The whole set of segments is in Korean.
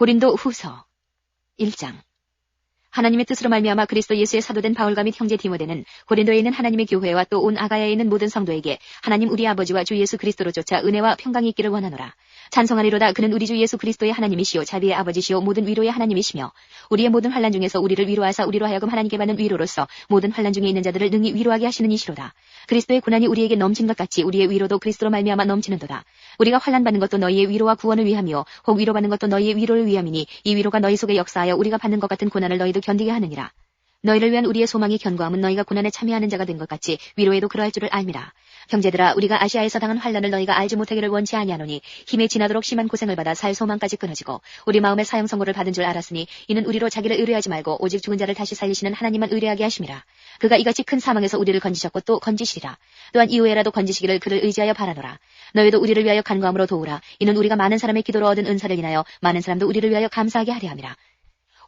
고린도 후서 1장. 하나님의 뜻으로 말미암아 그리스도 예수의 사도된 바울과 및 형제 디모데는 고린도에 있는 하나님의 교회와 또 온 아가야에 있는 모든 성도에게 하나님 우리 아버지와 주 예수 그리스도로 쫓아 은혜와 평강이 있기를 원하노라. 찬송하리로다. 그는 우리 주 예수 그리스도의 하나님이시요 자비의 아버지시요 모든 위로의 하나님이시며 우리의 모든 환난 중에서 우리를 위로하사 우리로 하여금 하나님께 받는 위로로서 모든 환난 중에 있는 자들을 능히 위로하게 하시는 이시로다. 그리스도의 고난이 우리에게 넘친 것 같이 우리의 위로도 그리스도로 말미암아 넘치는도다. 우리가 환난 받는 것도 너희의 위로와 구원을 위함이요 혹 위로받는 것도 너희의 위로를 위함이니 이 위로가 너희 속에 역사하여 우리가 받는 것 같은 고난을 너희도 견디게 하느니라. 너희를 위한 우리의 소망이 견고함은 너희가 고난에 참여하는 자가 된 것 같이 위로에도 그러할 줄을 알미라. 형제들아, 우리가 아시아에서 당한 환난을 너희가 알지 못하기를 원치 아니하노니 힘에 지나도록 심한 고생을 받아 살 소망까지 끊어지고 우리 마음의 사형 선고를 받은 줄 알았으니 이는 우리로 자기를 의뢰하지 말고 오직 죽은 자를 다시 살리시는 하나님만 의뢰하게 하심이라. 그가 이같이 큰 사망에서 우리를 건지셨고 또 건지시리라. 또한 이후에라도 건지시기를 그를 의지하여 바라노라. 너희도 우리를 위하여 간구함으로 도우라. 이는 우리가 많은 사람의 기도로 얻은 은사를 인하여 많은 사람도 우리를 위하여 감사하게 하려 함이라.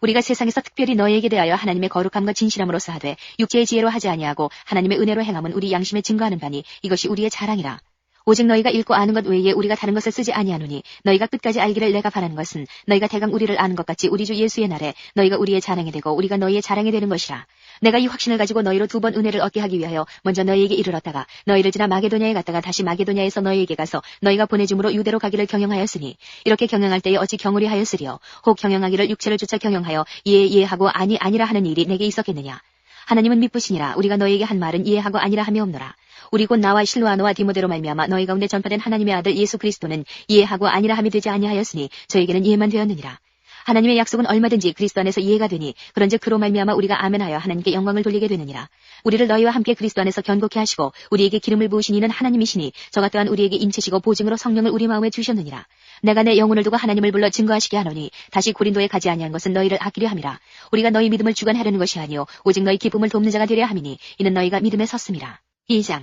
우리가 세상에서 특별히 너희에게 대하여 하나님의 거룩함과 진실함으로써 하되 육체의 지혜로 하지 아니하고 하나님의 은혜로 행함은 우리 양심에 증거하는 바니 이것이 우리의 자랑이라. 오직 너희가 읽고 아는 것 외에 우리가 다른 것을 쓰지 아니하노니 너희가 끝까지 알기를 내가 바라는 것은 너희가 대강 우리를 아는 것 같이 우리 주 예수의 날에 너희가 우리의 자랑이 되고 우리가 너희의 자랑이 되는 것이라. 내가 이 확신을 가지고 너희로 2번 은혜를 얻게 하기 위하여 먼저 너희에게 이르렀다가 너희를 지나 마게도냐에 갔다가 다시 마게도냐에서 너희에게 가서 너희가 보내줌으로 유대로 가기를 경영하였으니 이렇게 경영할 때에 어찌 경홀히 하였으리요. 혹 경영하기를 육체를 쫓아 경영하여 예하고 아니라 하는 일이 내게 있었겠느냐. 하나님은 미쁘시니라. 우리가 너희에게 한 말은 이해하고 아니라 함이 없노라. 우리 곧 나와 실로아노와 디모데로 말미암아 너희 가운데 전파된 하나님의 아들 예수 그리스도는 이해하고 아니라 함이 되지 아니하였으니 저에게는 이해만 되었느니라. 하나님의 약속은 얼마든지 그리스도 안에서 이해가 되니 그런즉 그로 말미암아 우리가 아멘하여 하나님께 영광을 돌리게 되느니라. 우리를 너희와 함께 그리스도 안에서 견고케 하시고 우리에게 기름을 부으신 이는 하나님이시니 저가 또한 우리에게 임치시고 보증으로 성령을 우리 마음에 주셨느니라. 내가 내 영혼을 두고 하나님을 불러 증거하시게 하노니 다시 고린도에 가지 아니한 것은 너희를 아끼려 함이라. 우리가 너희 믿음을 주관하려는 것이 아니요 오직 너희 기쁨을 돕는 자가 되려 함이니 이는 너희가 믿음에 섰음이라. 2장.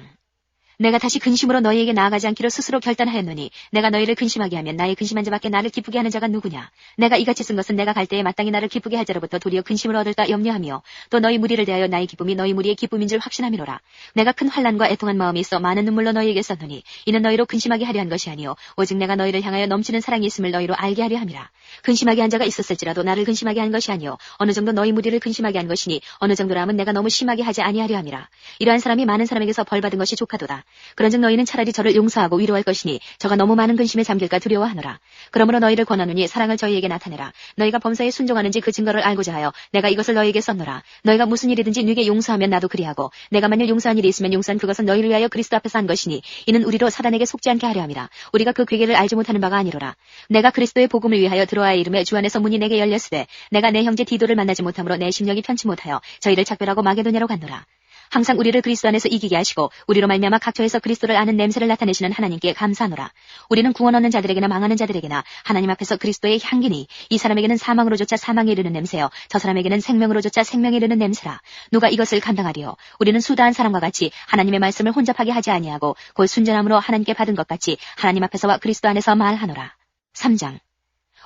내가 다시 근심으로 너희에게 나아가지 않기로 스스로 결단하였노니 내가 너희를 근심하게 하면 나의 근심한 자밖에 나를 기쁘게 하는 자가 누구냐. 내가 이같이 쓴 것은 내가 갈 때에 마땅히 나를 기쁘게 할 자로부터 도리어 근심을 얻을까 염려하며 또 너희 무리를 대하여 나의 기쁨이 너희 무리의 기쁨인 줄 확신함이로라. 내가 큰 환난과 애통한 마음이 있어 많은 눈물로 너희에게 썼노니 이는 너희로 근심하게 하려 한 것이 아니요 오직 내가 너희를 향하여 넘치는 사랑이 있음을 너희로 알게 하려 함이라. 근심하게 한 자가 있었을지라도 나를 근심하게 한 것이 아니요 어느 정도 너희 무리를 근심하게 한 것이니 어느 정도라 함은 내가 너무 심하게 하지 아니하려 함이라. 이러한 사람이 많은 사람에게서 벌받은 것이 조카도다. 그런즉 너희는 차라리 저를 용서하고 위로할 것이니 저가 너무 많은 근심에 잠길까 두려워하노라. 그러므로 너희를 권하노니 사랑을 저희에게 나타내라. 너희가 범사에 순종하는지 그 증거를 알고자 하여 내가 이것을 너희에게 썼노라. 너희가 무슨 일이든지 네게 용서하면 나도 그리하고 내가 만일 용서한 일이 있으면 용서한 그것은 너희를 위하여 그리스도 앞에서 한 것이니 이는 우리로 사단에게 속지 않게 하려 함이라. 우리가 그 괴계를 알지 못하는 바가 아니로라. 내가 그리스도의 복음을 위하여 들어와의 이름에 주 안에서 문이 내게 열렸으되 내가 내 형제 디도를 만나지 못함으로 내 심령이 편치 못하여 저희를 작별하고 마게도냐로 갔노라. 항상 우리를 그리스도 안에서 이기게 하시고 우리로 말미암아 각처에서 그리스도를 아는 냄새를 나타내시는 하나님께 감사하노라. 우리는 구원 얻는 자들에게나 망하는 자들에게나 하나님 앞에서 그리스도의 향기니 이 사람에게는 사망으로조차 사망에 이르는 냄새요 저 사람에게는 생명으로조차 생명에 이르는 냄새라. 누가 이것을 감당하리요. 우리는 수다한 사람과 같이 하나님의 말씀을 혼잡하게 하지 아니하고 곧 순전함으로 하나님께 받은 것 같이 하나님 앞에서와 그리스도 안에서 말하노라. 3장.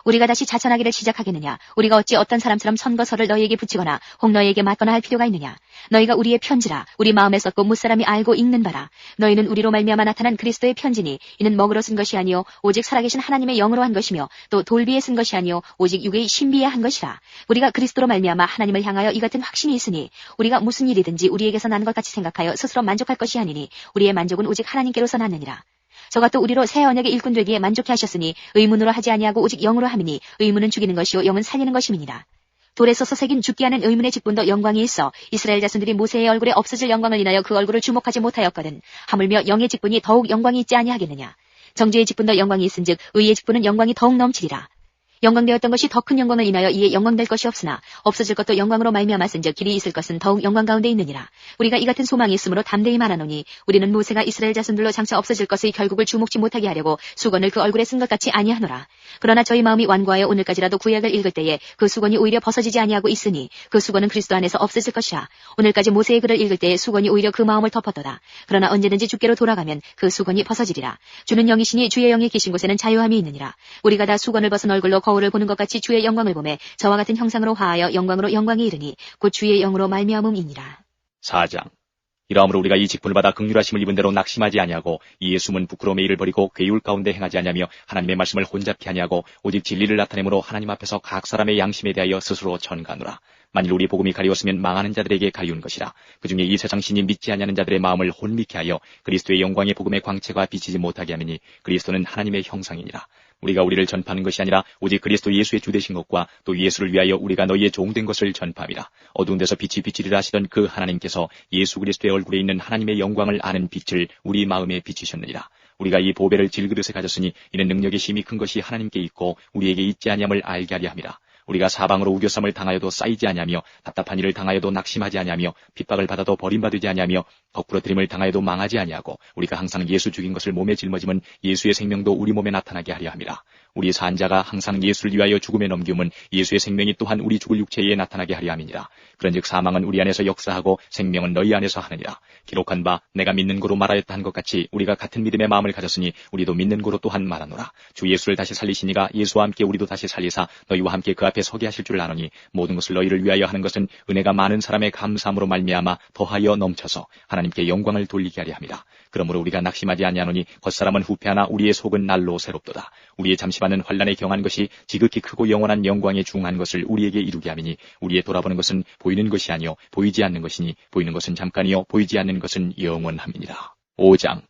우리가 다시 자천하기를 시작하겠느냐. 우리가 어찌 어떤 사람처럼 선거서를 너희에게 붙이거나 혹 너희에게 맞거나 할 필요가 있느냐. 너희가 우리의 편지라. 우리 마음에 썼고 무사람이 알고 읽는 바라. 너희는 우리로 말미암아 나타난 그리스도의 편지니 이는 먹으로 쓴 것이 아니요 오직 살아계신 하나님의 영으로 한 것이며 또 돌비에 쓴 것이 아니요 오직 육의 신비에 한 것이라. 우리가 그리스도로 말미암아 하나님을 향하여 이 같은 확신이 있으니 우리가 무슨 일이든지 우리에게서 난 것 같이 생각하여 스스로 만족할 것이 아니니 우리의 만족은 오직 하나님께로서 났느니라. 저가 또 우리로 새 언약의 일꾼 되기에 만족해 하셨으니 의문으로 하지 아니하고 오직 영으로 함이니 의문은 죽이는 것이요 영은 살리는 것임이니라. 돌에 써서 새긴 죽게 하는 의문의 직분도 영광이 있어 이스라엘 자손들이 모세의 얼굴에 없어질 영광을 인하여 그 얼굴을 주목하지 못하였거든. 하물며 영의 직분이 더욱 영광이 있지 아니하겠느냐. 정죄의 직분도 영광이 있은즉 의의 직분은 영광이 더욱 넘치리라. 영광되었던 것이 더 큰 영광을 인하여 이에 영광될 것이 없으나 없어질 것도 영광으로 말미암았은즉 길이 있을 것은 더욱 영광 가운데 있느니라. 우리가 이 같은 소망이 있으므로 담대히 말하노니 우리는 모세가 이스라엘 자손들로 장차 없어질 것의 결국을 주목지 못하게 하려고 수건을 그 얼굴에 쓴 것 같이 아니하노라. 그러나 저희 마음이 완고하여 오늘까지라도 구약을 읽을 때에 그 수건이 오히려 벗어지지 아니하고 있으니 그 수건은 그리스도 안에서 없어질 것이라. 오늘까지 모세의 글을 읽을 때에 수건이 오히려 그 마음을 덮었도다. 그러나 언제든지 주께로 돌아가면 그 수건이 벗어지리라. 주는 영이시니 주의 영이 계신 곳에는 자유함이 있느니라. 우리가 다 수건을 벗은 얼굴로 거울을 보는 것 같이 주의 영광을 보매 저와 같은 형상으로 화하여 영광으로 영광이 이르니 곧 주의 영으로 말미암음이니라. 4장. 이러함으로 우리가 이 직분을 받아 긍휼하심을 입은 대로 낙심하지 아니하고 이에 숨은 부끄러움의 일을 버리고 괴율 가운데 행하지 아니하며 하나님의 말씀을 혼잡히 아니하고 오직 진리를 나타내므로 하나님 앞에서 각 사람의 양심에 대하여 스스로 전가하노라. 만일 우리 복음이 가리웠으면 망하는 자들에게 가리운 것이라. 그중에 이 세상 신이 믿지 아니하는 자들의 마음을 혼미케 하여 그리스도의 영광의 복음의 광채가 비치지 못하게 하느니 그리스도는 하나님의 형상이니라. 우리가 우리를 전파하는 것이 아니라 오직 그리스도 예수의 주되신 것과 또 예수를 위하여 우리가 너희의 종된 것을 전파함이라. 어두운 데서 빛이 비치리라 하시던 그 하나님께서 예수 그리스도의 얼굴에 있는 하나님의 영광을 아는 빛을 우리 마음에 비치셨느니라. 우리가 이 보배를 질그릇에 가졌으니 이는 능력의 힘이 큰 것이 하나님께 있고 우리에게 있지 아니함을 알게 하려 함이라. 우리가 사방으로 우겨쌈을 당하여도 쌓이지 아니하며 답답한 일을 당하여도 낙심하지 아니하며 핍박을 받아도 버림받지 아니하며 거꾸러뜨림을 당하여도 망하지 아니하고 우리가 항상 예수 죽인 것을 몸에 짊어짐은 예수의 생명도 우리 몸에 나타나게 하려 함이라. 우리 산자가 항상 예수를 위하여 죽음에 넘김은 예수의 생명이 또한 우리 죽을 육체에 나타나게 하려 함이니라. 그런즉 사망은 우리 안에서 역사하고 생명은 너희 안에서 하느니라. 기록한 바 내가 믿는 고로 말하였다 한 것 같이 우리가 같은 믿음의 마음을 가졌으니 우리도 믿는 고로 또한 말하노라. 주 예수를 다시 살리시니가 예수와 함께 우리도 다시 살리사 너희와 함께 그 앞에 서게 하실 줄 아노니 모든 것을 너희를 위하여 하는 것은 은혜가 많은 사람의 감사함으로 말미암아 더하여 넘쳐서 하나님께 영광을 돌리게 하려 함이라. 그러므로 우리가 낙심하지 아니하노니 겉사람은 후패하나 우리의 속은 날로 새롭도다. 우리의 잠시만은 환난에 경한 것이 지극히 크고 영원한 영광에 중한 것을 우리에게 이루게 하미니 우리의 돌아보는 것은 보이는 것이 아니요 보이지 않는 것이니 보이는 것은 잠깐이요 보이지 않는 것은 영원함이니라. 5장.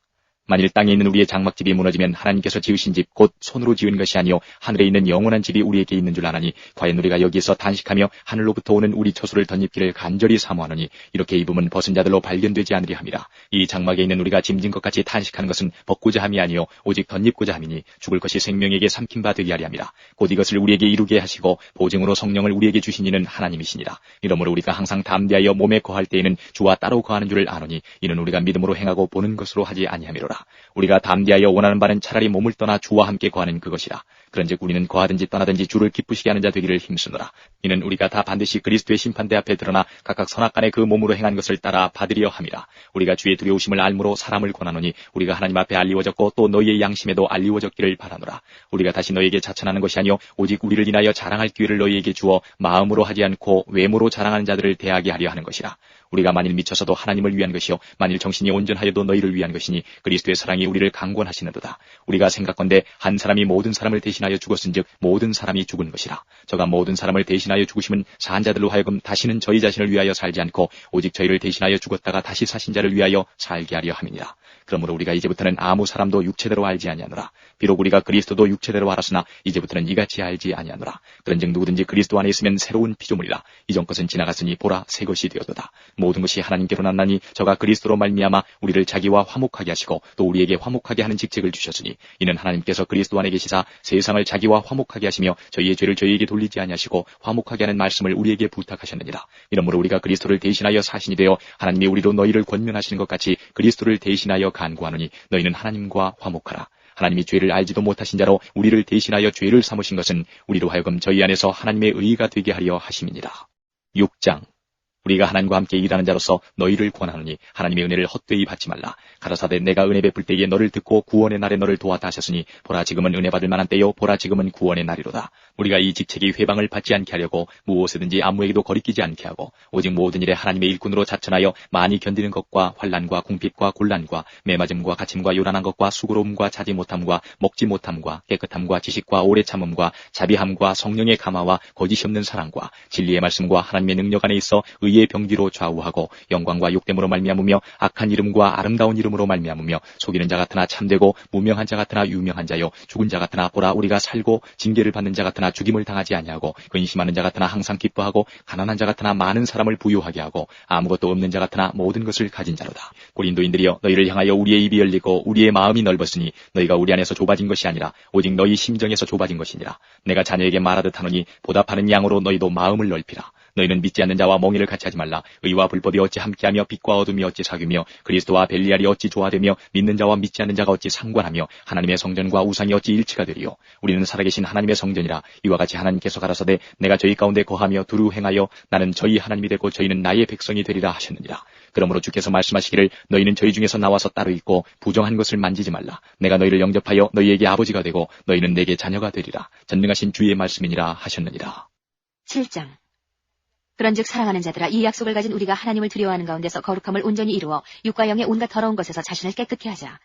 만일 땅에 있는 우리의 장막집이 무너지면 하나님께서 지으신 집 곧 손으로 지은 것이 아니요 하늘에 있는 영원한 집이 우리에게 있는 줄 아나니 과연 우리가 여기에서 단식하며 하늘로부터 오는 우리 처소를 덧입기를 간절히 사모하노니 이렇게 입으면 벗은 자들로 발견되지 않으리 함이라. 이 장막에 있는 우리가 짐진 것 같이 탄식하는 것은 벗고자 함이 아니요 오직 덧입고자 함이니 죽을 것이 생명에게 삼킨 바 되게 하리 함이라. 곧 이것을 우리에게 이루게 하시고 보증으로 성령을 우리에게 주신 이는 하나님이시니라. 이러므로 우리가 항상 담대하여 몸에 거할 때에는 주와 따로 거하는 줄을 아노니 이는 우리가 믿음으로 행하고 보는 것으로 하지 아니함이로라. 우리가 담대하여 원하는 바는 차라리 몸을 떠나 주와 함께 거하는 그것이라. 그런즉 우리는 거하든지 떠나든지 주를 기쁘시게 하는 자 되기를 힘쓰노라. 이는 우리가 다 반드시 그리스도의 심판대 앞에 드러나 각각 선악간에 그 몸으로 행한 것을 따라 받으려 함이라. 우리가 주의 두려우심을 알므로 사람을 권하노니 우리가 하나님 앞에 알리워졌고 또 너희의 양심에도 알리워졌기를 바라노라. 우리가 다시 너희에게 자천하는 것이 아니요 오직 우리를 인하여 자랑할 기회를 너희에게 주어 마음으로 하지 않고 외모로 자랑하는 자들을 대하게 하려 하는 것이라. 우리가 만일 미쳐서도 하나님을 위한 것이요 만일 정신이 온전하여도 너희를 위한 것이니 그리스도의 사랑이 우리를 강권하시는도다. 우리가 생각건대 한 사람이 모든 사람을 대신하여 죽었은즉 모든 사람이 죽은 것이라. 저가 모든 사람을 대신하여 죽으심은 산 자들로 하여금 다시는 저희 자신을 위하여 살지 않고 오직 저희를 대신하여 죽었다가 다시 사신 자를 위하여 살게 하려 함이니라. 그러므로 우리가 이제부터는 아무 사람도 육체대로 알지 아니하노라. 비록 우리가 그리스도도 육체대로 알았으나 이제부터는 이같이 알지 아니하노라. 그런즉 누구든지 그리스도 안에 있으면 새로운 피조물이라. 이전 것은 지나갔으니 보라 새 것이 되었도다. 모든 것이 하나님께로 났나니 저가 그리스도로 말미암아 우리를 자기와 화목하게 하시고 또 우리에게 화목하게 하는 직책을 주셨으니 이는 하나님께서 그리스도 안에 계시사 세상을 자기와 화목하게 하시며 저희의 죄를 저희에게 돌리지 아니하시고 화목하게 하는 말씀을 우리에게 부탁하셨느니라. 이러므로 우리가 그리스도를 대신하여 사신이 되어 하나님이 우리로 너희를 권면하시는 것 같이 그리스도를 대신하여 간구하노니 너희는 하나님과 화목하라. 하나님이 죄를 알지도 못하신 자로 우리를 대신하여 죄를 삼으신 것은 우리로 하여금 저희 안에서 하나님의 의가 되게 하려 하심이니라. 6장. 우리가 하나님과 함께 일하는 자로서 너희를 권하노니 하나님의 은혜를 헛되이 받지 말라. 가라사대 내가 은혜 베풀 때에 너를 듣고 구원의 날에 너를 도왔다 하셨으니 보라 지금은 은혜 받을 만한 때요 보라 지금은 구원의 날이로다. 우리가 이 직책이 회방을 받지 않게 하려고 무엇이든지 아무에게도 거리끼지 않게 하고 오직 모든 일에 하나님의 일꾼으로 자천하여 많이 견디는 것과 환난과 궁핍과 곤란과 매맞음과 갇힘과 요란한 것과 수고로움과 자지 못함과 먹지 못함과 깨끗함과 지식과 오래 참음과 자비함과 성령의 감화와 거짓이 없는 사랑과 진리의 말씀과 하나님의 능력 안에 있어 의의 병기로 좌우하고 영광과 욕됨으로 말미암으며 악한 이름과 아름다운 이름으로 말미암으며 속이는 자 같으나 참되고 무명한 자 같으나 유명한 자요 죽은 자 같으나 보라 우리가 살고 징계를 받는 자 같으나 죽임을 당하지 아니하고 근심하는 자 같으나 항상 기뻐하고 가난한 자 같으나 많은 사람을 부유하게 하고 아무것도 없는 자 같으나 모든 것을 가진 자로다. 고린도인들이여 너희를 향하여 우리의 입이 열리고 우리의 마음이 넓었으니 너희가 우리 안에서 좁아진 것이 아니라 오직 너희 심정에서 좁아진 것이니라. 내가 자녀에게 말하듯 하노니 보답하는 양으로 너희도 마음을 넓히라. 너희는 믿지 않는 자와 멍에를 같이 하지 말라. 의와 불법이 어찌 함께하며 빛과 어둠이 어찌 사귀며 그리스도와 벨리알이 어찌 조화되며 믿는 자와 믿지 않는 자가 어찌 상관하며 하나님의 성전과 우상이 어찌 일치가 되리요. 우리는 살아계신 하나님의 성전이라. 이와 같이 하나님께서 가라사대 내가 저희 가운데 거하며 두루 행하여 나는 저희 하나님이 되고 저희는 나의 백성이 되리라 하셨느니라. 그러므로 주께서 말씀하시기를 너희는 저희 중에서 나와서 따로 있고 부정한 것을 만지지 말라. 내가 너희를 영접하여 너희에게 아버지가 되고 너희는 내게 자녀가 되리라. 전능하신 주의 말씀이니라 하셨느니라. 7장. 그런즉 사랑하는 자들아, 이 약속을 가진 우리가 하나님을 두려워하는 가운데서 거룩함을 온전히 이루어 육과 영의 온갖 더러운 것에서 자신을 깨끗게 하자.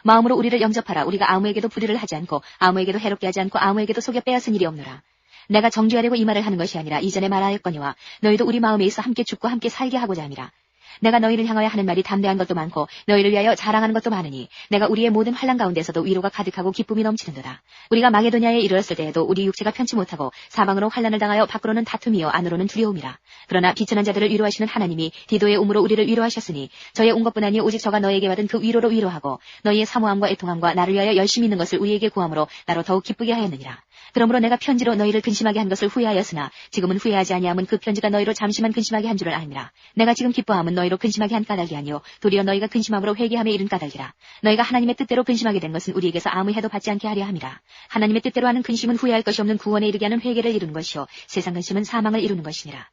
마음으로 우리를 영접하라. 우리가 아무에게도 불의를 하지 않고 아무에게도 해롭게 하지 않고 아무에게도 속여 빼앗은 일이 없노라. 내가 정죄하려고 이 말을 하는 것이 아니라 이전에 말하였거니와 너희도 우리 마음에 있어 함께 죽고 함께 살게 하고자 함이라. 내가 너희를 향하여 하는 말이 담대한 것도 많고 너희를 위하여 자랑하는 것도 많으니 내가 우리의 모든 환난 가운데서도 위로가 가득하고 기쁨이 넘치는도다. 우리가 마게도냐에 이르렀을 때에도 우리 육체가 편치 못하고 사방으로 환난을 당하여 밖으로는 다툼이요 안으로는 두려움이라. 그러나 비천한 자들을 위로하시는 하나님이 디도의 우물로 우리를 위로하셨으니 저의 온 것뿐 아니 오직 저가 너에게 받은 그 위로로 위로하고 너희의 사모함과 애통함과 나를 위하여 열심히 있는 것을 우리에게 구함으로 나로 더욱 기쁘게 하였느니라. 그러므로 내가 편지로 너희를 근심하게 한 것을 후회하였으나 지금은 후회하지 아니함은 그 편지가 너희로 잠시만 근심하게 한 줄을 아니라. 내가 지금 기뻐함은 너희로 근심하게 한 까닭이 아니요 도리어 너희가 근심함으로 회개함에 이른 까닭이라. 너희가 하나님의 뜻대로 근심하게 된 것은 우리에게서 아무 해도 받지 않게 하려 함이라. 하나님의 뜻대로 하는 근심은 후회할 것이 없는 구원에 이르게 하는 회개를 이루는 것이요 세상 근심은 사망을 이루는 것이니라.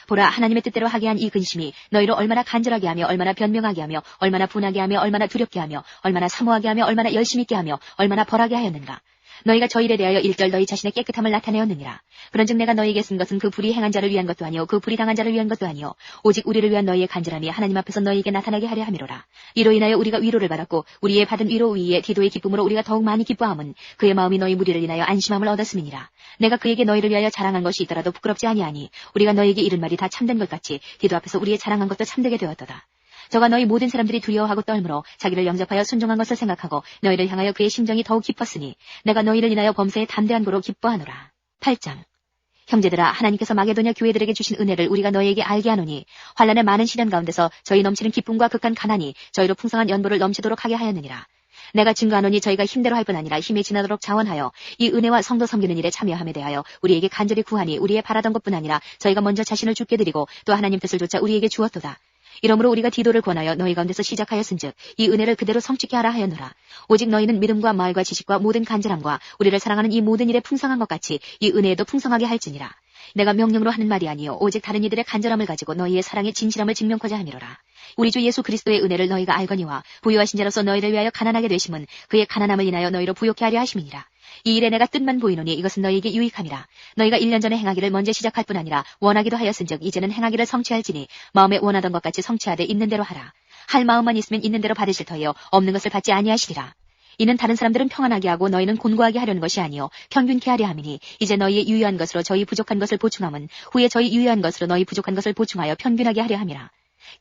보라, 하나님의 뜻대로 하게 한 이 근심이 너희로 얼마나 간절하게 하며 얼마나 변명하게 하며 얼마나 분하게 하며 얼마나 두렵게 하며 얼마나 사모하게 하며 얼마나 열심히 있게 하며 얼마나 벌하게 하였는가. 너희가 저 일에 대하여 일절 너희 자신의 깨끗함을 나타내었느니라. 그런즉 내가 너희에게 쓴 것은 그 불의 행한 자를 위한 것도 아니요 그 불의 당한 자를 위한 것도 아니요 오직 우리를 위한 너희의 간절함이 하나님 앞에서 너희에게 나타나게 하려 함이로라. 이로 인하여 우리가 위로를 받았고 우리의 받은 위로 위에 디도의 기쁨으로 우리가 더욱 많이 기뻐함은 그의 마음이 너희 무리를 인하여 안심함을 얻었음이니라. 내가 그에게 너희를 위하여 자랑한 것이 있더라도 부끄럽지 아니하니 우리가 너희에게 이른 말이 다 참된 것 같이 디도 앞에서 우리의 자랑한 것도 참되게 되었도다. 저가 너희 모든 사람들이 두려워하고 떨므로 자기를 영접하여 순종한 것을 생각하고 너희를 향하여 그의 심정이 더욱 기뻤으니 내가 너희를 인하여 범사에 담대한 고로 기뻐하노라. 8장. 형제들아, 하나님께서 마게도냐 교회들에게 주신 은혜를 우리가 너희에게 알게 하노니 환난의 많은 시련 가운데서 저희 넘치는 기쁨과 극한 가난이 저희로 풍성한 연보를 넘치도록 하게 하였느니라. 내가 증거하노니 저희가 힘대로 할 뿐 아니라 힘이 지나도록 자원하여 이 은혜와 성도 섬기는 일에 참여함에 대하여 우리에게 간절히 구하니 우리의 바라던 것뿐 아니라 저희가 먼저 자신을 주께 드리고 또 하나님 뜻을 조차 우리에게 주었도다. 이러므로 우리가 디도를 권하여 너희 가운데서 시작하였은즉 이 은혜를 그대로 성취케 하라 하였노라. 오직 너희는 믿음과 마을과 지식과 모든 간절함과 우리를 사랑하는 이 모든 일에 풍성한 것 같이 이 은혜에도 풍성하게 할지니라. 내가 명령으로 하는 말이 아니요 오직 다른 이들의 간절함을 가지고 너희의 사랑의 진실함을 증명코자 함이로라. 우리 주 예수 그리스도의 은혜를 너희가 알거니와 부유하신 자로서 너희를 위하여 가난하게 되심은 그의 가난함을 인하여 너희로 부욕케 하려 하심이니라. 이 일에 내가 뜻만 보이노니 이것은 너희에게 유익함이라. 너희가 1년 전에 행하기를 먼저 시작할 뿐 아니라 원하기도 하였은즉 이제는 행하기를 성취할지니 마음에 원하던 것 같이 성취하되 있는 대로 하라. 할 마음만 있으면 있는 대로 받으실 터이요 없는 것을 받지 아니하시리라. 이는 다른 사람들은 평안하게 하고 너희는 곤고하게 하려는 것이 아니요 평균케 하려 함이니 이제 너희의 유효한 것으로 저희 부족한 것을 보충함은 후에 저희 유효한 것으로 너희 부족한 것을 보충하여 평균하게 하려 함이라.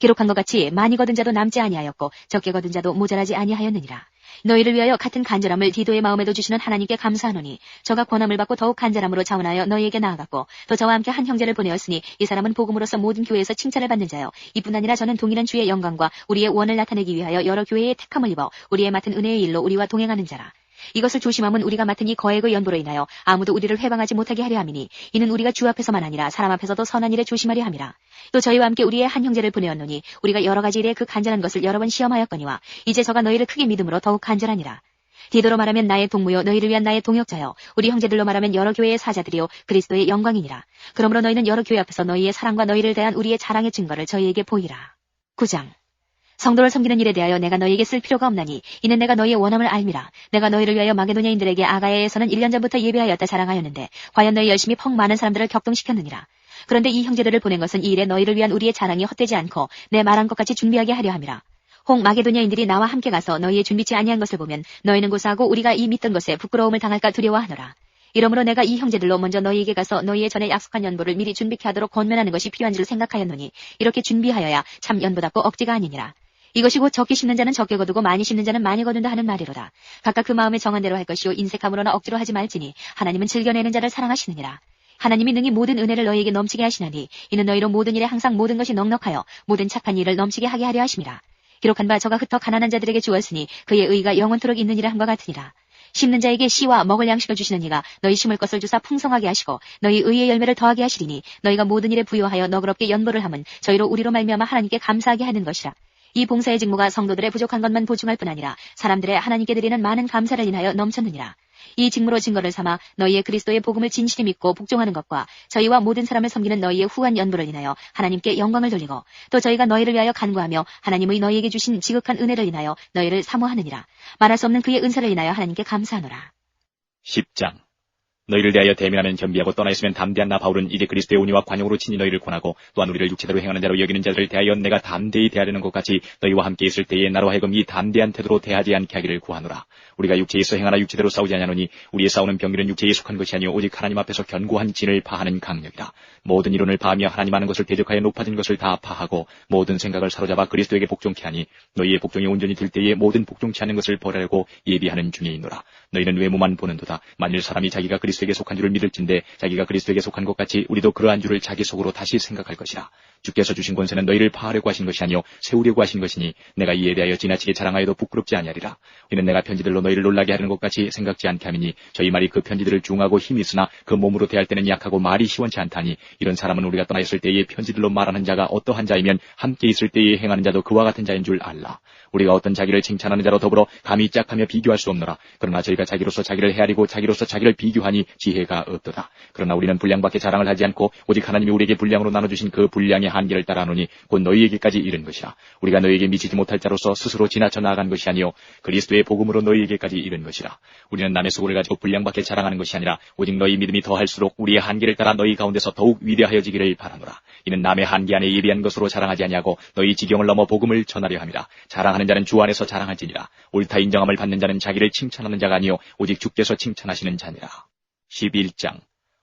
기록한 것 같이 많이 거둔 자도 남지 아니하였고 적게 거둔 자도 모자라지 아니하였느니라. 너희를 위하여 같은 간절함을 디도의 마음에도 주시는 하나님께 감사하노니 저가 권함을 받고 더욱 간절함으로 자원하여 너희에게 나아갔고 또 저와 함께 한 형제를 보내었으니 이 사람은 복음으로서 모든 교회에서 칭찬을 받는 자요 이뿐 아니라 저는 동일한 주의 영광과 우리의 원을 나타내기 위하여 여러 교회의 택함을 입어 우리의 맡은 은혜의 일로 우리와 동행하는 자라. 이것을 조심함은 우리가 맡은 이 거액의 연보로 인하여 아무도 우리를 회방하지 못하게 하려 함이니 이는 우리가 주 앞에서만 아니라 사람 앞에서도 선한 일에 조심하려 함이라. 또 저희와 함께 우리의 한 형제를 보내었노니 우리가 여러 가지 일에 그 간절한 것을 여러 번 시험하였거니와 이제 저가 너희를 크게 믿음으로 더욱 간절하니라. 디도로 말하면 나의 동무요 너희를 위한 나의 동역자요 우리 형제들로 말하면 여러 교회의 사자들이요 그리스도의 영광이니라. 그러므로 너희는 여러 교회 앞에서 너희의 사랑과 너희를 대한 우리의 자랑의 증거를 저희에게 보이라. 9장. 성도를 섬기는 일에 대하여 내가 너희에게 쓸 필요가 없나니 이는 내가 너희의 원함을 알미라. 내가 너희를 위하여 마게도냐인들에게 아가야에서는 1년 전부터 예배하였다 자랑하였는데 과연 너희 열심히 퍽 많은 사람들을 격동시켰느니라. 그런데 이 형제들을 보낸 것은 이 일에 너희를 위한 우리의 자랑이 헛되지 않고 내 말한 것 같이 준비하게 하려 함이라. 혹 마게도냐인들이 나와 함께 가서 너희의 준비치 아니한 것을 보면 너희는 고사하고 우리가 이 믿던 것에 부끄러움을 당할까 두려워하노라. 이러므로 내가 이 형제들로 먼저 너희에게 가서 너희의 전에 약속한 연보를 미리 준비케 하도록 권면하는 것이 필요한 줄 생각하였노니 이렇게 준비하여야 참 연보답고 억지가 아니니라. 이것이 곧 적게 심는 자는 적게 거두고 많이 심는 자는 많이 거둔다 하는 말이로다. 각각 그 마음에 정한 대로 할 것이요 인색함으로나 억지로 하지 말지니 하나님은 즐겨내는 자를 사랑하시느니라. 하나님이 능히 모든 은혜를 너희에게 넘치게 하시나니 이는 너희로 모든 일에 항상 모든 것이 넉넉하여 모든 착한 일을 넘치게 하게 하려 하심이라. 기록한 바 저가 흩어 가난한 자들에게 주었으니 그의 의가 영원토록 있느니라 함과 같으니라. 심는 자에게 씨와 먹을 양식을 주시는 이가 너희 심을 것을 주사 풍성하게 하시고 너희 의의 열매를 더하게 하시리니 너희가 모든 일에 부요하여 너그럽게 연보를 함은 저희로 우리로 말미암아 하나님께 감사하게 하는 것이라. 이 봉사의 직무가 성도들의 부족한 것만 보충할 뿐 아니라 사람들의 하나님께 드리는 많은 감사를 인하여 넘쳤느니라. 이 직무로 증거를 삼아 너희의 그리스도의 복음을 진실히 믿고 복종하는 것과 저희와 모든 사람을 섬기는 너희의 후한 연보를 인하여 하나님께 영광을 돌리고 또 저희가 너희를 위하여 간구하며 하나님의 너희에게 주신 지극한 은혜를 인하여 너희를 사모하느니라. 말할 수 없는 그의 은사를 인하여 하나님께 감사하노라. 10장. 너희를 대하여 대면하면 겸비하고 떠나 있으면 담대한 나 바울은 이제 그리스도의 운위와 관용으로 친히 너희를 권하고 또한 우리를 육체대로 행하는 자로 여기는 자들을 대하여 내가 담대히 대하려는 것 같이 너희와 함께 있을 때에 나로 하여금 이 담대한 태도로 대하지 않게 하기를 구하노라. 우리가 육체에 있어 행하나 육체대로 싸우지 아니하노니 우리의 싸우는 병기는 육체에 속한 것이 아니요 오직 하나님 앞에서 견고한 진을 파하는 강력이라. 모든 이론을 파하며 하나님 아는 것을 대적하여 높아진 것을 다 파하고 모든 생각을 사로잡아 그리스도에게 복종케 하니 너희의 복종이 온전히 될 때에 모든 복종치 않는 것을 버리려고 예비하는 중에 있노라. 너희는 외모만 보는도다. 만일 사람이 자기가 그리스도에게 속한 줄을 믿을진데 자기가 그리스도에게 속한 것 같이 우리도 그러한 줄을 자기 속으로 다시 생각할 것이라. 주께서 주신 권세는 너희를 파하려고 하신 것이 아니요 세우려고 하신 것이니 내가 이에 대하여 지나치게 자랑하여도 부끄럽지 아니하리라. 이는 내가 편지들로 너희를 놀라게 하는 것 같이 생각지 않게 함이니 저희 말이 그 편지들을 중하고 힘이 있으나 그 몸으로 대할 때는 약하고 말이 시원치 않다니 이런 사람은 우리가 떠나 있을 때에 편지들로 말하는 자가 어떠한 자이면 함께 있을 때에 행하는 자도 그와 같은 자인 줄 알라. 우리가 어떤 자기를 칭찬하는 자로 더불어 감히 짝하며 비교할 수 없노라. 그러나 저희가 자기로서 자기를 헤아리고 자기로서 자기를 비교하니 지혜가 없도다. 그러나 우리는 분량밖에 자랑을 하지 않고 오직 하나님이 우리에게 분량으로 나눠주신 그 분량의 한계를 따라하노니 곧 너희에게까지 이른 것이라. 우리가 너희에게 미치지 못할 자로서 스스로 지나쳐 나아간 것이 아니요 그리스도의 복음으로 너희에게까지 이른 것이라. 우리는 남의 수고를 가지고 분량밖에 자랑하는 것이 아니라 오직 너희 믿음이 더할수록 우리의 한계를 따라 너희 가운데서 더욱 위대하여지기를 바라노라. 이는 남의 한계 안에 예비한 것으로 자랑하지 아니하고 너희 지경을 넘어 복음을 전하려 함이라. 자랑하는 자는 주 안에서 자랑할지니라. 옳다 인정함을 받는 자는 자기를 칭찬하는 자가 아니요 오직 주께서 칭찬하시는 자니라. 11장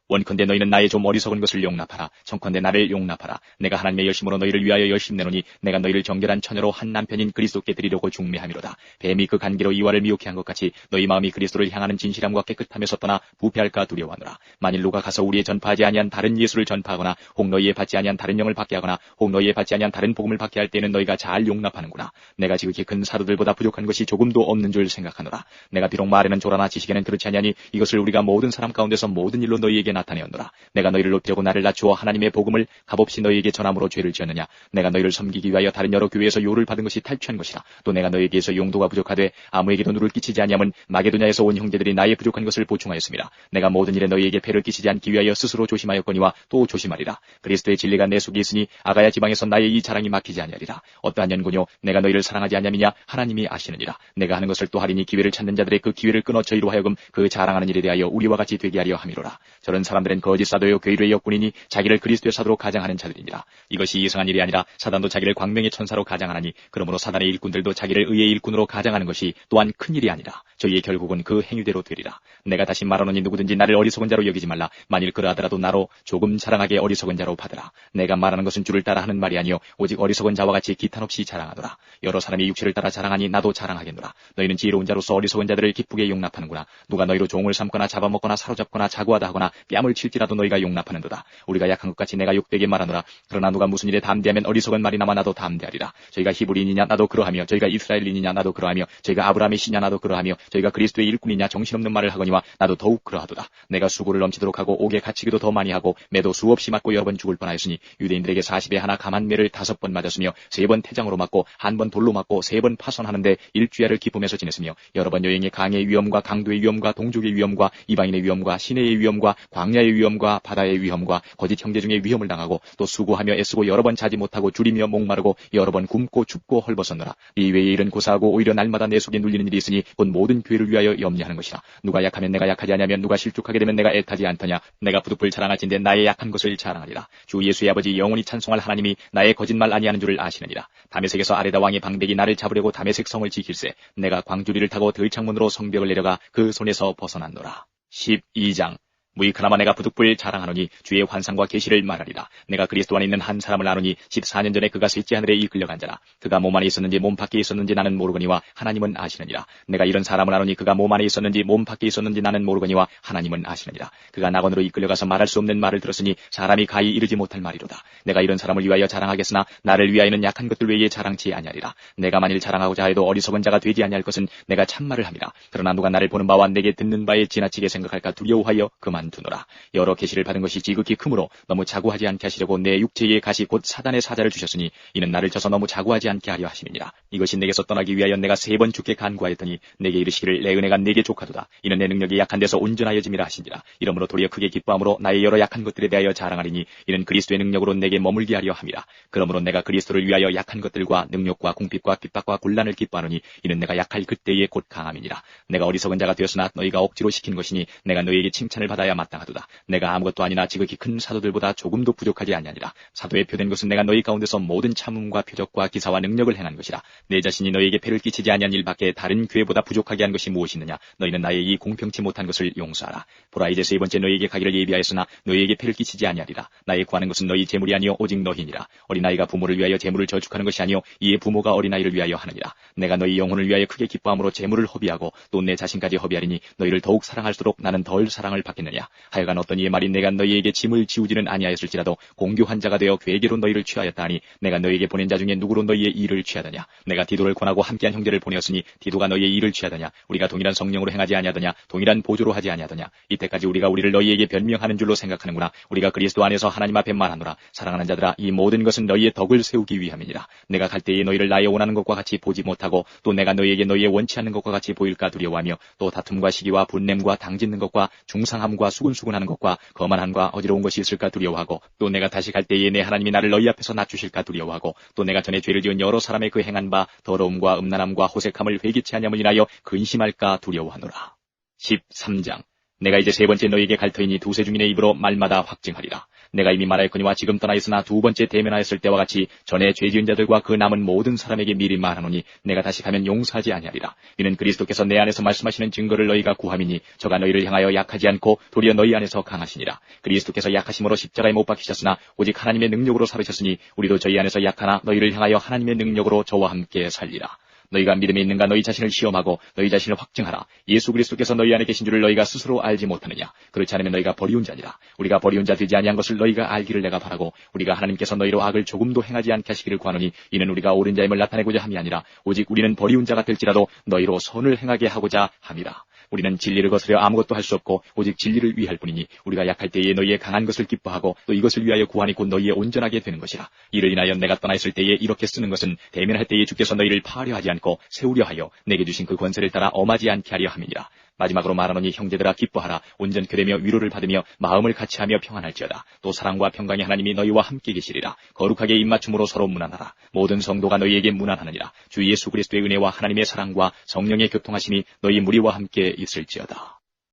원컨대 너희는 나의 좀 어리석은 것을 용납하라. 청컨대 나를 용납하라. 내가 하나님의 열심으로 너희를 위하여 열심 내노니 내가 너희를 정결한 처녀로 한 남편인 그리스도께 드리려고 중매함이로다. 뱀이 그 간기로 이와를 미혹해 한 것 같이 너희 마음이 그리스도를 향하는 진실함과 깨끗함에서 떠나 부패할까 두려워하노라. 만일 누가 가서 우리의 전파하지 아니한 다른 예수를 전파하거나 혹 너희의 받지 아니한 다른 영을 받게 하거나 혹 너희의 받지 아니한 다른 복음을 받게 할 때는 너희가 잘 용납하는구나. 내가 지극히 큰 사도들보다 부족한 것이 조금도 없는 줄 생각하노라. 내가 비록 말에는 조라나 지식에는 그렇지 아니하니 이것을 우리가 모든 사람 가운데서 모든 일로 너희에게 나타내었노라. 내가 너희를 높이려고 나를 낮추어 하나님의 복음을 값없이 너희에게 전함으로 죄를 지었느냐. 내가 너희를 섬기기 위하여 다른 여러 교회에서 요를 받은 것이 탈취한 것이라. 또 내가 너희에게서 용도가 부족하되 아무에게도 누를 끼치지 아니함은 마게도냐에서 온 형제들이 나의 부족한 것을 보충하였습니다. 내가 모든 일에 너희에게 폐를 끼치지 않기 위하여 스스로 조심하였거니와 또 조심하리라. 그리스도의 진리가 내 속에 있으니 아가야 지방에서 나의 이 자랑이 막히지 아니하리라. 어떠한 연고뇨 내가 너희를 사랑하지 아니함이냐 하나님이 아시느니라. 내가 하는 것을 또 하리니 기회를 찾는 자들의 그 기회를 끊어 저희로 하여금 그 자랑하는 일에 대하여 우리와 같이 되게 하려 함이로라. 저런 사람들은 거짓 사도요 괴류의 역군이니 자기를 그리스도의 사도로 가장하는 자들이니라. 이것이 이상한 일이 아니라 사단도 자기를 광명의 천사로 가장하나니 그러므로 사단의 일꾼들도 자기를 의의 일꾼으로 가장하는 것이 또한 큰 일이 아니라 저희의 결국은 그 행위대로 되리라. 내가 다시 말하노니 누구든지 나를 어리석은 자로 여기지 말라. 만일 그러하더라도 나로 조금 자랑하게 어리석은 자로 받으라. 내가 말하는 것은 주를 따라 하는 말이 아니요 오직 어리석은 자와 같이 기탄 없이 자랑하노라. 여러 사람이 육체를 따라 자랑하니 나도 자랑하겠노라. 너희는 지혜로운 자로서 어리석은 자들을 기쁘게 용납하는구나. 누가 너희로 종을 삼거나 잡아먹거나 사로잡거나 자고하다 하거나 뺨을 칠지라도 너희가 용납하는도다. 우리가 약한 것 같이 내가 욕되게 말하노라. 그러나 누가 무슨 일에 담대하면 어리석은 말이 남아 나도 담대하리라. 저희가 히브리인이냐 나도 그러하며 저희가 이스라엘인이냐 나도 그러하며 저희가 아브라함의 씨냐 나도 그러하며 저희가 그리스도의 일꾼이냐 정신없는 말을 하거니와 나도 더욱 그러하도다. 내가 수고를 넘치도록 하고 옥에 갇히기도 더 많이 하고 매도 수없이 맞고 여러 번 죽을 뻔하였으니 유대인들에게 40에 하나 감한 매를 5번 맞았으며 3번 태장으로 맞고 1번 돌로 맞고 3번 파손하는데 일주야를 기쁨에서 지냈으며 여러 번 여행의 강의 위험과 강도의 위험과 동족의 위험과 이방인의 위험과 시내의 위험과 광야의 위험과 바다의 위험과 거짓 형제 중에 위험을 당하고 또 수고하며 애쓰고 여러 번 자지 못하고 줄이며 목마르고 여러 번 굶고 춥고 헐벗었노라. 이 외에 일은 고사하고 오히려 날마다 내 속에 눌리는 일이 있으니 곧 모든 교회를 위하여 염려하는 것이라. 누가 약하면 내가 약하지 아니하면 누가 실족하게 되면 내가 애타지 않더냐. 내가 부득불 자랑할진대 나의 약한 것을 자랑하리라. 주 예수의 아버지 영원히 찬송할 하나님이 나의 거짓말 아니하는 줄을 아시느니라. 다메섹에서 아레다 왕의 방백이 나를 잡으려고 다메섹 성을 지킬세 내가 광주리를 타고 들창문으로 성벽을 내려가 그 손에서 벗어났노라. 12장 무익하나마 내가 부득불 자랑하노니 주의 환상과 계시를 말하리라. 내가 그리스도 안에 있는 한 사람을 아노니 14년 전에 그가 셋째 하늘에 이끌려간 자라. 그가 몸 안에 있었는지 몸 밖에 있었는지 나는 모르거니와 하나님은 아시느니라. 내가 이런 사람을 아노니 그가 몸 안에 있었는지 몸 밖에 있었는지 나는 모르거니와 하나님은 아시느니라. 그가 낙원으로 이끌려가서 말할 수 없는 말을 들었으니 사람이 가히 이르지 못할 말이로다. 내가 이런 사람을 위하여 자랑하겠으나 나를 위하여는 약한 것들 외에 자랑치 아니하리라. 내가 만일 자랑하고자 해도 어리석은 자가 되지 아니할 것은 내가 참말을 함이라. 그러나 누가 나를 보는 바와 내게 듣는 바에 지나치게 생각할까 두려워하여 그만두노라. 여러 계시를 받은 것이 지극히 크므로 너무 자고하지 않게 하시려고 내 육체의 가시 곧 사단의 사자를 주셨으니 이는 나를 쳐서 너무 자고하지 않게 하려 하심이니라. 이것이 내게서 떠나기 위하여 내가 3번 주께 간구하였더니 내게 이르시기를 내 은혜가 내게 족하도다. 이는 내 능력이 약한 데서 온전하여짐이라 하시니라. 이러므로 도리어 크게 기뻐함으로 나의 여러 약한 것들에 대하여 자랑하리니 이는 그리스도의 능력으로 내게 머물게 하려 함이라. 그러므로 내가 그리스도를 위하여 약한 것들과 능력과 궁핍과 핍박과 곤란을 기뻐하노니 이는 내가 약할 그때에 곧 강함이니라. 내가 어리석은 자가 되었으나 너희가 억지로 시킨 것이니 내가 너희에게 칭찬을 받아야 받아야 마땅하도다. 내가 아무것도 아니나 지극히 큰 사도들보다 조금도 부족하지 아니하니라. 사도에 표된 것은 내가 너희 가운데서 모든 참음과 표적과 기사와 능력을 행한 것이라. 내 자신이 너희에게 패를 끼치지 아니한 일밖에 다른 교회보다 부족하게 한 것이 무엇이느냐. 너희는 나의 이 공평치 못한 것을 용서하라. 보라, 이제 세 번째 너희에게 가기를 예비하였으나 너희에게 패를 끼치지 아니하리라. 나의 구하는 것은 너희 재물이 아니요 오직 너희니라. 어린아이가 부모를 위하여 재물을 저축하는 것이 아니요 이에 부모가 어린아이를 위하여 하느니라. 내가 너희 영혼을 위하여 크게 기뻐함으로 재물을 허비하고 또 내 자신까지 허비하리니 너희를 더욱 사랑할수록 나는 덜 사랑을 받겠느냐. 하여간 어떤 이의 말이 내가 너희에게 짐을 지우지는 아니하였을지라도 공교한 자가 되어 괴계로 너희를 취하였다 하니 내가 너희에게 보낸 자 중에 누구로 너희의 일을 취하더냐. 내가 디도를 권하고 함께한 형제를 보내었으니 디도가 너희의 일을 취하더냐. 우리가 동일한 성령으로 행하지 아니하더냐. 동일한 보조로 하지 아니하더냐. 이때까지 우리가 우리를 너희에게 변명하는 줄로 생각하는구나. 우리가 그리스도 안에서 하나님 앞에 말하노라. 사랑하는 자들아, 이 모든 것은 너희의 덕을 세우기 위함이니라. 내가 갈 때에 너희를 나의 원하는 것과 같이 보지 못하고 또 내가 너희에게 너희의 원치 않는 것과 같이 보일까 두려워하며 또 다툼과 시기와 분냄과 당짓는 것과 중상함과 수군수군하는 것과 거만함과 어지러운 것이 있을까 두려워하고 또 내가 다시 갈 때에 내 하나님이 나를 너희 앞에서 낮추실까 두려워하고 또 내가 전에 죄를 지은 여러 사람의 그 행한 바 더러움과 음란함과 호색함을 회개치 아니함을 인하여 근심할까 두려워하노라. 13장. 내가 이제 세 번째 너희에게 갈 터이니 두세 중인의 입으로 말마다 확증하리라. 내가 이미 말하였거니와 지금 떠나 있으나 두 번째 대면하였을 때와 같이 전에 죄 지은 자들과 그 남은 모든 사람에게 미리 말하노니 내가 다시 가면 용서하지 아니하리라. 이는 그리스도께서 내 안에서 말씀하시는 증거를 너희가 구함이니 저가 너희를 향하여 약하지 않고 도리어 너희 안에서 강하시니라. 그리스도께서 약하심으로 십자가에 못 박히셨으나 오직 하나님의 능력으로 살으셨으니 우리도 저희 안에서 약하나 너희를 향하여 하나님의 능력으로 저와 함께 살리라. 너희가 믿음에 있는가 너희 자신을 시험하고 너희 자신을 확증하라. 예수 그리스도께서 너희 안에 계신 줄을 너희가 스스로 알지 못하느냐. 그렇지 않으면 너희가 버리운 자니라. 우리가 버리운 자 되지 아니한 것을 너희가 알기를 내가 바라고 우리가 하나님께서 너희로 악을 조금도 행하지 않게 하시기를 구하노니 이는 우리가 옳은 자임을 나타내고자 함이 아니라 오직 우리는 버리운 자가 될지라도 너희로 선을 행하게 하고자 함이라. 우리는 진리를 거스려 아무것도 할 수 없고 오직 진리를 위할 뿐이니 우리가 약할 때에 너희의 강한 것을 기뻐하고 또 이것을 위하여 구하니 곧 너희의 온전하게 되는 것이라. 이를 인하여 내가 떠나 있을 때에 이렇게 쓰는 것은 대면할 때에 주께서 너희를 파하려 하지 않고 세우려 하여 내게 주신 그 권세를 따라 엄하지 않게 하려 함이니라. 마지막으로 말하노니 형제들아 기뻐하라. 온전케 되며 위로를 받으며 마음을 같이하며 평안할지어다. 또 사랑과 평강의 하나님이 너희와 함께 계시리라. 거룩하게 입맞춤으로 서로 문안하라. 모든 성도가 너희에게 문안하느니라. 주 예수 그리스도의 은혜와 하나님의 사랑과 성령의 교통하심이 너희 무리와 함께 있을지어다.